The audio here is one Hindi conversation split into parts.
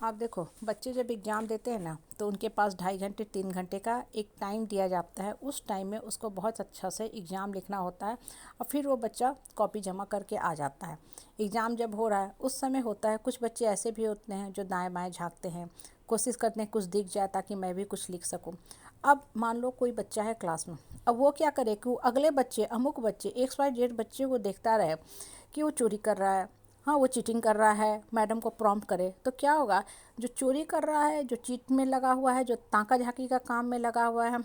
आप देखो, बच्चे जब एग्ज़ाम देते हैं ना तो उनके पास 2.5 घंटे 3 घंटे का एक टाइम दिया जाता है। उस टाइम में उसको बहुत अच्छा से एग्ज़ाम लिखना होता है और फिर वो बच्चा कॉपी जमा करके आ जाता है। एग्ज़ाम जब हो रहा है उस समय होता है, कुछ बच्चे ऐसे भी होते हैं जो दाएं बाएं झांकते हैं, कोशिश करते हैं कुछ दिख जाए ताकि मैं भी कुछ लिख सकूं। अब मान लो कोई बच्चा है क्लास में, अब वो क्या करे कि वो अगले बच्चे, अमुक बच्चे, XYZ बच्चे को देखता रहे कि वो चोरी कर रहा है, हाँ वो चीटिंग कर रहा है, मैडम को प्रॉम्प्ट करे। तो क्या होगा, जो चोरी कर रहा है, जो चीट में लगा हुआ है, जो ताका झाकी का काम में लगा हुआ है,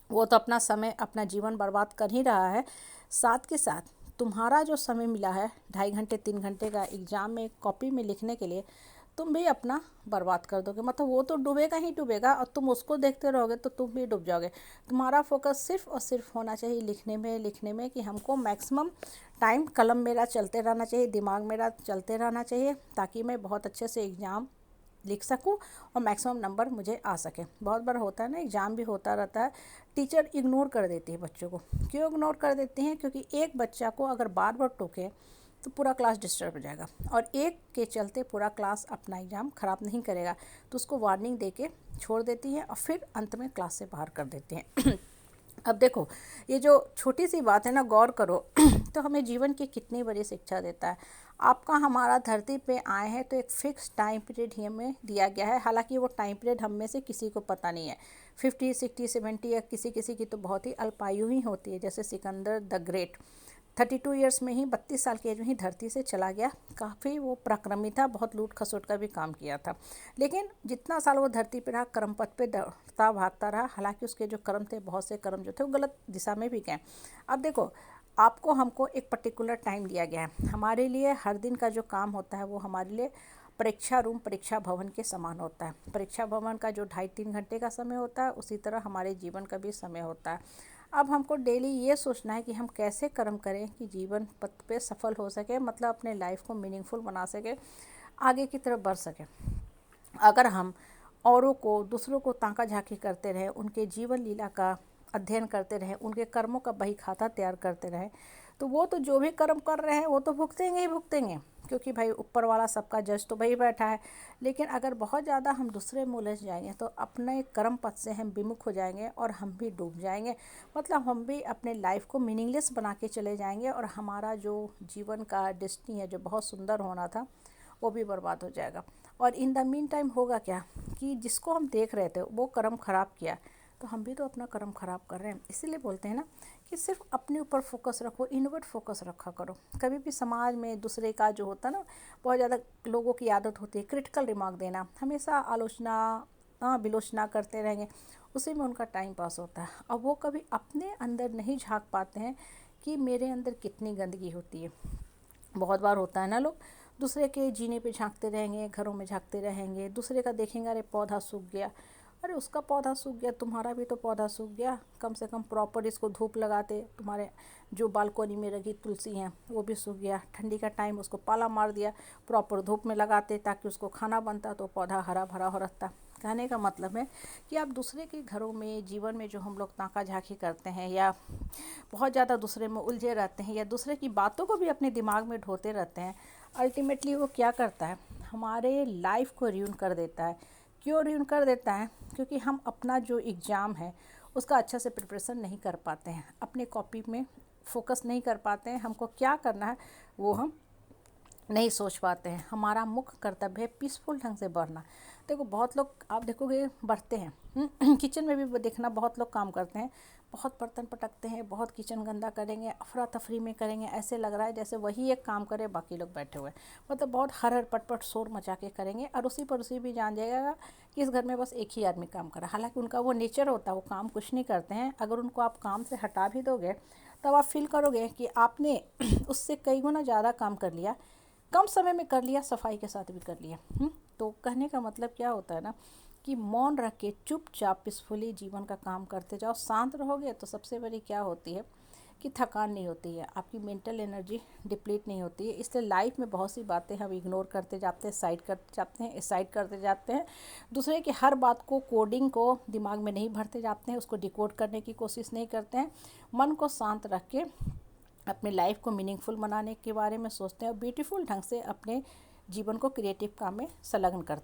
वो तो अपना समय, अपना जीवन बर्बाद कर ही रहा है। साथ के साथ तुम्हारा जो समय मिला है 2.5 घंटे 3 घंटे का एग्ज़ाम में कॉपी में लिखने के लिए, तुम भी अपना बर्बाद कर दोगे। मतलब वो तो डूबेगा ही डूबेगा और तुम उसको देखते रहोगे तो तुम भी डूब जाओगे। तुम्हारा फोकस सिर्फ और सिर्फ होना चाहिए लिखने में कि हमको मैक्सिमम टाइम कलम मेरा चलते रहना चाहिए, दिमाग मेरा चलते रहना चाहिए, ताकि मैं बहुत अच्छे से एग्ज़ाम लिख सकूं और मैक्सिमम नंबर मुझे आ सके। बहुत बार होता है ना, एग्ज़ाम भी होता रहता है, टीचर इग्नोर कर देती है बच्चों को। क्यों इग्नोर कर देती हैं? क्योंकि एक बच्चा को अगर बार बार टोके तो पूरा क्लास डिस्टर्ब हो जाएगा और एक के चलते पूरा क्लास अपना एग्ज़ाम ख़राब नहीं करेगा, तो उसको वार्निंग दे के छोड़ देती हैं और फिर अंत में क्लास से बाहर कर देते हैं। अब देखो, ये जो छोटी सी बात है ना, गौर करो तो हमें जीवन की कितनी बड़ी शिक्षा देता है। आपका हमारा धरती पे आए हैं तो एक फ़िक्स टाइम पीरियड ही हमें दिया गया है। हालांकि वो टाइम पीरियड हम में से किसी को पता नहीं है, 50 60 70, या किसी किसी की तो बहुत ही अल्पायु ही होती है। जैसे सिकंदर द ग्रेट 32 ईयर्स में ही, 32 साल की एज में ही धरती से चला गया। काफ़ी वो पराक्रमी था, बहुत लूट खसोट का भी काम किया था, लेकिन जितना साल वो धरती पे रहा कर्म पथ पे दौड़ता भागता रहा। हालांकि उसके जो कर्म थे, बहुत से कर्म जो थे वो गलत दिशा में भी गए। अब देखो, आपको हमको एक पर्टिकुलर टाइम दिया गया है। हमारे लिए हर दिन का जो काम होता है वो हमारे लिए परीक्षा रूम, परीक्षा भवन के समान होता है। परीक्षा भवन का जो 2.5 3 घंटे का समय होता है, उसी तरह हमारे जीवन का भी समय होता है। अब हमको डेली ये सोचना है कि हम कैसे कर्म करें कि जीवन पथ पे सफल हो सके, मतलब अपने लाइफ को मीनिंगफुल बना सके, आगे की तरफ बढ़ सके। अगर हम औरों को, दूसरों को ताका झाकी करते रहें, उनके जीवन लीला का अध्ययन करते रहें, उनके कर्मों का बही खाता तैयार करते रहें, तो वो तो जो भी कर्म कर रहे हैं वो तो भुगतेंगे ही भुगतेंगे, क्योंकि भाई ऊपर वाला सबका जज तो वही बैठा है। लेकिन अगर बहुत ज़्यादा हम दूसरे में उलझ जाएंगे तो अपने कर्म पथ से हम विमुख हो जाएंगे और हम भी डूब जाएंगे। मतलब हम भी अपने लाइफ को मीनिंगलेस बना के चले जाएंगे और हमारा जो जीवन का डेस्टिनी है, जो बहुत सुंदर होना था, वो भी बर्बाद हो जाएगा। और इन द मीन टाइम होगा क्या कि जिसको हम देख रहे थे वो कर्म खराब किया, तो हम भी तो अपना कर्म खराब कर रहे हैं। इसीलिए बोलते हैं ना कि सिर्फ अपने ऊपर फोकस रखो, इनवर्ड फोकस रखा करो। कभी भी समाज में दूसरे का जो होता है ना, बहुत ज़्यादा लोगों की आदत होती है क्रिटिकल रिमार्क देना, हमेशा आलोचना विलोचना करते रहेंगे, उसी में उनका टाइम पास होता है। अब वो कभी अपने अंदर नहीं झांक पाते हैं कि मेरे अंदर कितनी गंदगी होती है। बहुत बार होता है ना, लोग दूसरे के जीने पे झांकते रहेंगे, घरों में झांकते रहेंगे, दूसरे का देखेंगे, अरे पौधा सूख गया, अरे उसका पौधा सूख गया, तुम्हारा भी तो पौधा सूख गया। कम से कम प्रॉपर इसको धूप लगाते, तुम्हारे जो बालकोनी में लगी तुलसी हैं वो भी सूख गया। ठंडी का टाइम उसको पाला मार दिया, प्रॉपर धूप में लगाते ताकि उसको खाना बनता तो पौधा हरा भरा हो रहता। कहने का मतलब है कि आप दूसरे के घरों में, जीवन में जो हम लोग ताका झाकी करते हैं या बहुत ज़्यादा दूसरे में उलझे रहते हैं या दूसरे की बातों को भी अपने दिमाग में ढोते रहते हैं, अल्टीमेटली वो क्या करता है, हमारे लाइफ को र्यून कर देता है। क्यों र्यून कर देता है? क्योंकि हम अपना जो एग्ज़ाम है उसका अच्छा से प्रिपरेशन नहीं कर पाते हैं, अपने कॉपी में फोकस नहीं कर पाते हैं, हमको क्या करना है वो हम नहीं सोच पाते हैं। हमारा मुख्य कर्तव्य है पीसफुल ढंग से बढ़ना। देखो, बहुत लोग आप देखोगे बढ़ते हैं किचन में भी देखना, बहुत लोग काम करते हैं, बहुत बर्तन पटकते हैं, बहुत किचन गंदा करेंगे, अफरा तफरी में करेंगे, ऐसे लग रहा है जैसे वही एक काम करे, बाकी लोग बैठे हुए हैं। मतलब बहुत हर हर पट शोर मचा के करेंगे और उसी पर उसी भी जान जाएगा कि इस घर में बस एक ही आदमी काम कर रहा है। हालांकि उनका वो नेचर होता है, वो काम कुछ नहीं करते हैं। अगर उनको आप काम से हटा भी दोगे तब आप फील करोगे कि आपने उससे कई गुना ज़्यादा काम कर लिया, कम समय में कर लिया, सफाई के साथ भी कर लिया। तो कहने का मतलब क्या होता है ना कि मौन रख के चुपचाप पीसफुली जीवन का काम करते जाओ। शांत रहोगे तो सबसे बड़ी क्या होती है कि थकान नहीं होती है, आपकी मेंटल एनर्जी डिप्लीट नहीं होती है। इसलिए लाइफ में बहुत सी बातें हम इग्नोर करते जाते हैं, साइड करते जाते हैं, साइड करते जाते हैं। दूसरे की हर बात को, कोडिंग को दिमाग में नहीं भरते जाते हैं, उसको डिकोड करने की कोशिश नहीं करते हैं। मन को शांत रख के अपने लाइफ को मीनिंगफुल बनाने के बारे में सोचते हैं और ब्यूटीफुल ढंग से अपने जीवन को क्रिएटिव काम में संलग्न करते हैं।